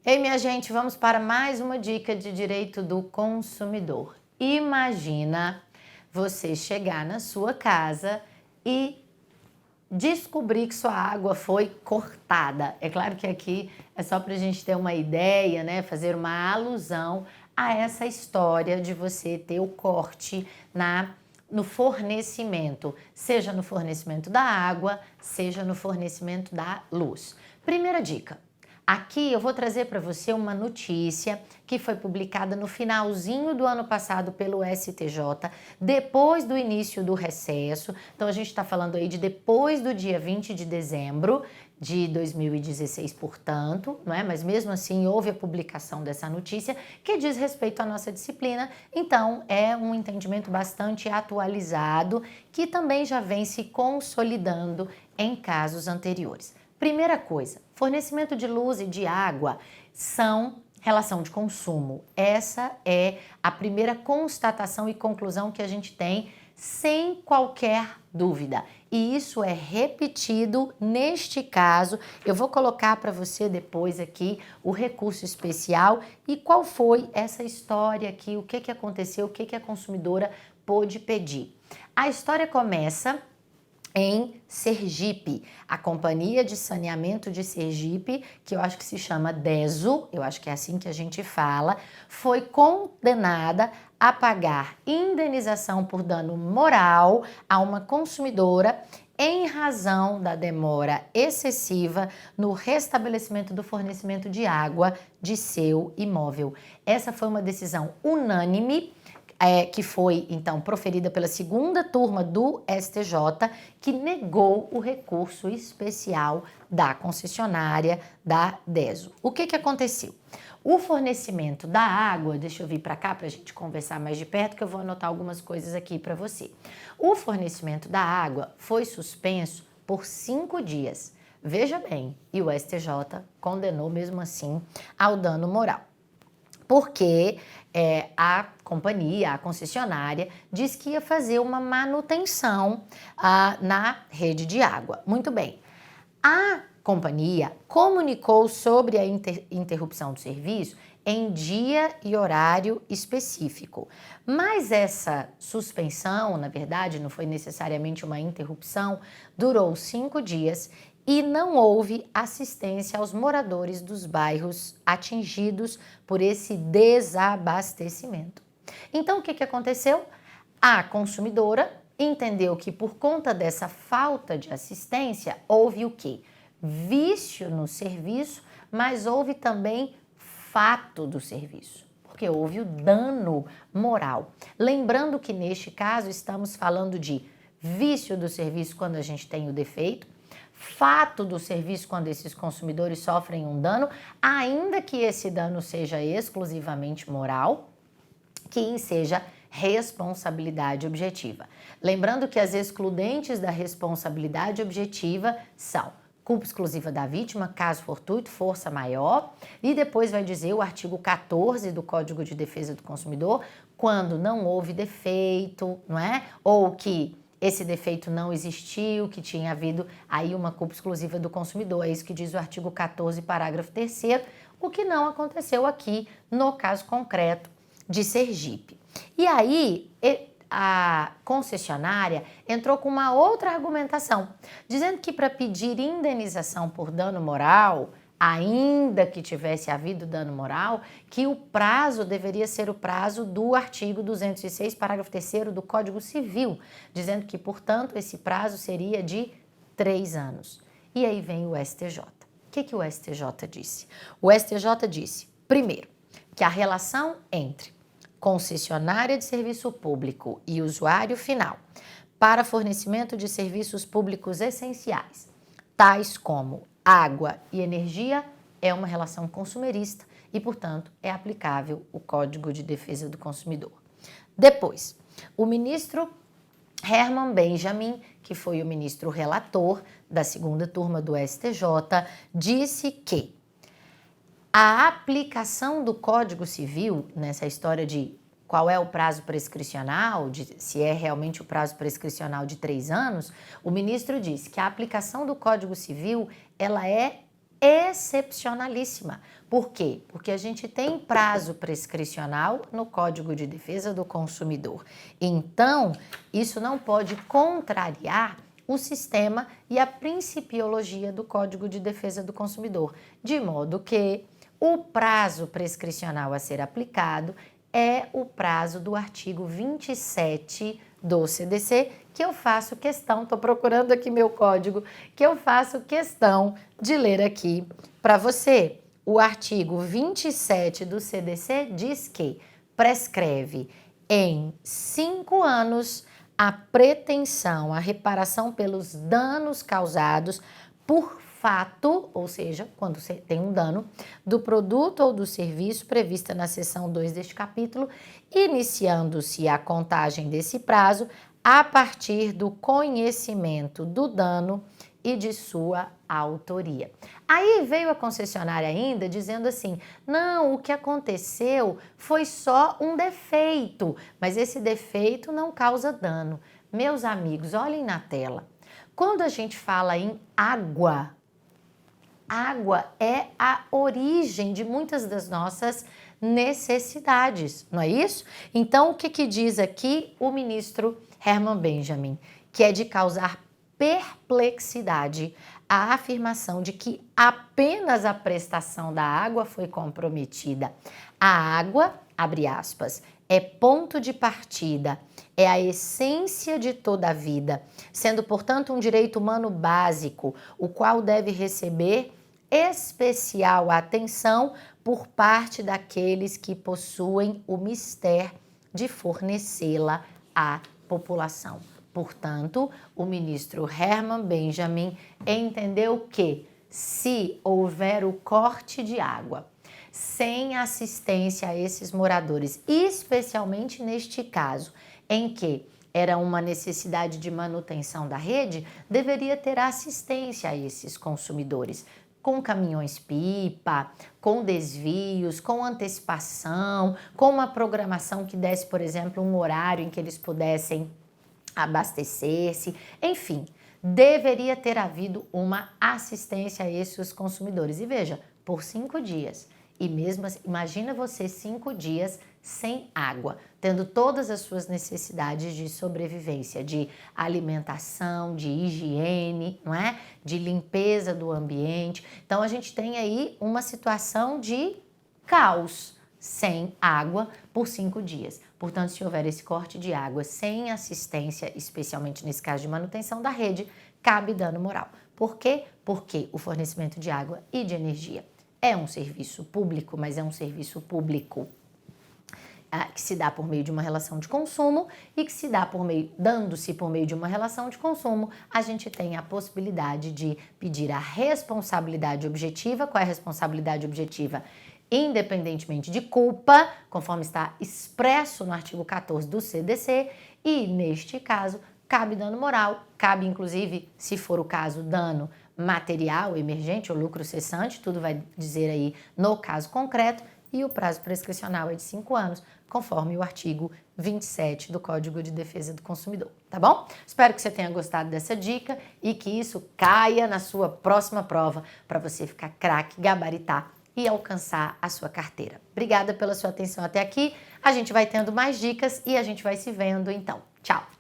Ei, minha gente, vamos para mais uma dica de direito do consumidor. Imagina você chegar na sua casa e descobrir que sua água foi cortada. É claro que aqui é só para a gente ter uma ideia, né? Fazer uma alusão a essa história de você ter o corte no fornecimento, seja no fornecimento da água, seja no fornecimento da luz. Primeira dica. Aqui eu vou trazer para você uma notícia que foi publicada no finalzinho do ano passado pelo STJ, depois do início do recesso. Então a gente está falando aí de depois do dia 20 de dezembro de 2016, portanto, não é? Mas mesmo assim houve a publicação dessa notícia que diz respeito à nossa disciplina. Então é um entendimento bastante atualizado que também já vem se consolidando em casos anteriores. Primeira coisa, fornecimento de luz e de água são relação de consumo. Essa é a primeira constatação e conclusão que a gente tem sem qualquer dúvida. E isso é repetido neste caso. Eu vou colocar para você depois aqui o recurso especial e qual foi essa história aqui, o que aconteceu, o que a consumidora pôde pedir. A história começa em Sergipe, a Companhia de Saneamento de Sergipe, que eu acho que se chama DESO, eu acho que é assim que a gente fala, foi condenada a pagar indenização por dano moral a uma consumidora em razão da demora excessiva no restabelecimento do fornecimento de água de seu imóvel. Essa foi uma decisão unânime, que foi, então, proferida pela segunda turma do STJ, que negou o recurso especial da concessionária da DESO. O que aconteceu? O fornecimento da água, deixa eu vir para cá para a gente conversar mais de perto, que eu vou anotar algumas coisas aqui para você. O fornecimento da água foi suspenso por 5 dias. Veja bem, e o STJ condenou mesmo assim ao dano moral. Porque a companhia, a concessionária, disse que ia fazer uma manutenção na rede de água. Muito bem. A companhia comunicou sobre a interrupção do serviço em dia e horário específico. Mas essa suspensão, na verdade, não foi necessariamente uma interrupção, durou 5 dias e não houve assistência aos moradores dos bairros atingidos por esse desabastecimento. Então, o que aconteceu? A consumidora entendeu que por conta dessa falta de assistência, houve o quê? Vício no serviço, mas houve também fato do serviço, porque houve o dano moral. Lembrando que neste caso estamos falando de vício do serviço quando a gente tem o defeito, fato do serviço quando esses consumidores sofrem um dano, ainda que esse dano seja exclusivamente moral, que seja responsabilidade objetiva. Lembrando que as excludentes da responsabilidade objetiva são culpa exclusiva da vítima, caso fortuito, força maior, e depois vai dizer o artigo 14 do Código de Defesa do Consumidor, quando não houve defeito, não é? Ou que esse defeito não existiu, que tinha havido aí uma culpa exclusiva do consumidor. É isso que diz o artigo 14, parágrafo 3º, o que não aconteceu aqui no caso concreto de Sergipe. E aí, a concessionária entrou com uma outra argumentação, dizendo que para pedir indenização por dano moral, ainda que tivesse havido dano moral, que o prazo deveria ser o prazo do artigo 206, parágrafo 3º do Código Civil, dizendo que, portanto, esse prazo seria de 3 anos. E aí vem o STJ. O que o STJ disse? O STJ disse, primeiro, que a relação entre concessionária de serviço público e usuário final para fornecimento de serviços públicos essenciais, tais como água e energia, é uma relação consumerista e, portanto, é aplicável o Código de Defesa do Consumidor. Depois, o ministro Herman Benjamin, que foi o ministro relator da segunda turma do STJ, disse que A aplicação do Código Civil, nessa história de qual é o prazo prescricional, se é realmente o prazo prescricional de 3 anos, o ministro disse que a aplicação do Código Civil, ela é excepcionalíssima. Por quê? Porque a gente tem prazo prescricional no Código de Defesa do Consumidor. Então, isso não pode contrariar o sistema e a principiologia do Código de Defesa do Consumidor, de modo que o prazo prescricional a ser aplicado é o prazo do artigo 27 do CDC, que eu faço questão, estou procurando aqui meu código, que eu faço questão de ler aqui para você. O artigo 27 do CDC diz que prescreve em 5 anos a pretensão, a reparação pelos danos causados por fato, ou seja, quando você tem um dano, do produto ou do serviço prevista na seção 2 deste capítulo, iniciando-se a contagem desse prazo a partir do conhecimento do dano e de sua autoria. Aí veio a concessionária ainda dizendo assim, não, o que aconteceu foi só um defeito, mas esse defeito não causa dano. Meus amigos, olhem na tela. Quando a gente fala em água, água é a origem de muitas das nossas necessidades, não é isso? Então, o que diz aqui o ministro Herman Benjamin? Que é de causar perplexidade a afirmação de que apenas a prestação da água foi comprometida. A água, abre aspas, é ponto de partida, é a essência de toda a vida, sendo, portanto, um direito humano básico, o qual deve receber especial atenção por parte daqueles que possuem o mistério de fornecê-la à população. Portanto, o ministro Herman Benjamin entendeu que, se houver o corte de água, sem assistência a esses moradores, especialmente neste caso, em que era uma necessidade de manutenção da rede, deveria ter assistência a esses consumidores, com caminhões-pipa, com desvios, com antecipação, com uma programação que desse, por exemplo, um horário em que eles pudessem abastecer-se, enfim, deveria ter havido uma assistência a esses consumidores. E veja, por 5 dias. E mesmo assim, imagina você 5 dias sem água, tendo todas as suas necessidades de sobrevivência, de alimentação, de higiene, não é? De limpeza do ambiente. Então a gente tem aí uma situação de caos sem água por 5 dias. Portanto, se houver esse corte de água sem assistência, especialmente nesse caso de manutenção da rede, cabe dano moral. Por quê? Porque o fornecimento de água e de energia é um serviço público, mas é um serviço público que se dá por meio de uma relação de consumo e que se dá dando-se por meio de uma relação de consumo, a gente tem a possibilidade de pedir a responsabilidade objetiva. Qual é a responsabilidade objetiva? Independentemente de culpa, conforme está expresso no artigo 14 do CDC, e neste caso, cabe dano moral, cabe inclusive, se for o caso, dano material, emergente ou lucro cessante, tudo vai dizer aí no caso concreto, e o prazo prescricional é de 5 anos, conforme o artigo 27 do Código de Defesa do Consumidor, tá bom? Espero que você tenha gostado dessa dica e que isso caia na sua próxima prova para você ficar craque, gabaritar e alcançar a sua carteira. Obrigada pela sua atenção até aqui, a gente vai tendo mais dicas e a gente vai se vendo então. Tchau!